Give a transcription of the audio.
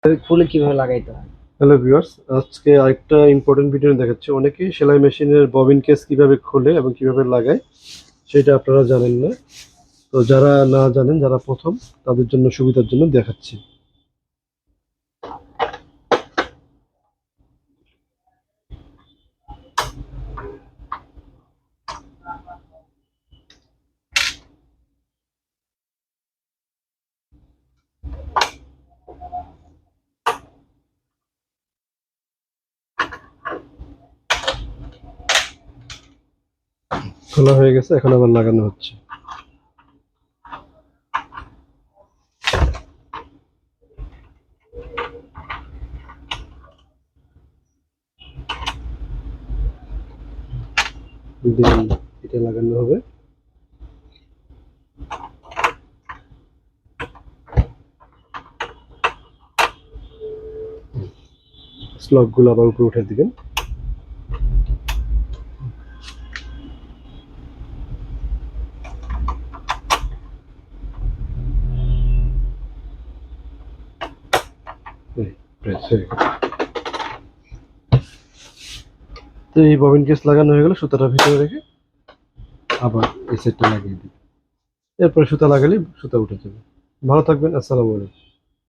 খুলে কিভাবে লাগাইতে হয়। হ্যালো ভিউয়ার্স, আজকে আরেকটা ইম্পর্টেন্ট ভিডিও দেখাচ্ছি। অনেকেই সেলাই মেশিনের ববিন কেস কিভাবে খোলে এবং কিভাবে লাগায় সেটা আপনারা জানেন না। তো যারা না জানেন, যারা প্রথম, তাদের জন্য সুবিধার জন্য দেখাচ্ছি। খোলা হয়ে গেছে, এখন আবার লাগানো হচ্ছে। দেন এটা লাগানো হবে। স্লট গুলো আবার উপরে উঠে দিবেন। প্রেস হয়ে গেল। তো এই ববিন কেস লাগানো হয়ে গেল। সুতাটা ভিতরে রেখে আবার এই সেটটা লাগিয়ে দিই। এরপরে সুতা লাগালে সুতা উঠে যাবে। ভালো থাকবেন। আসসালামু আলাইকুম।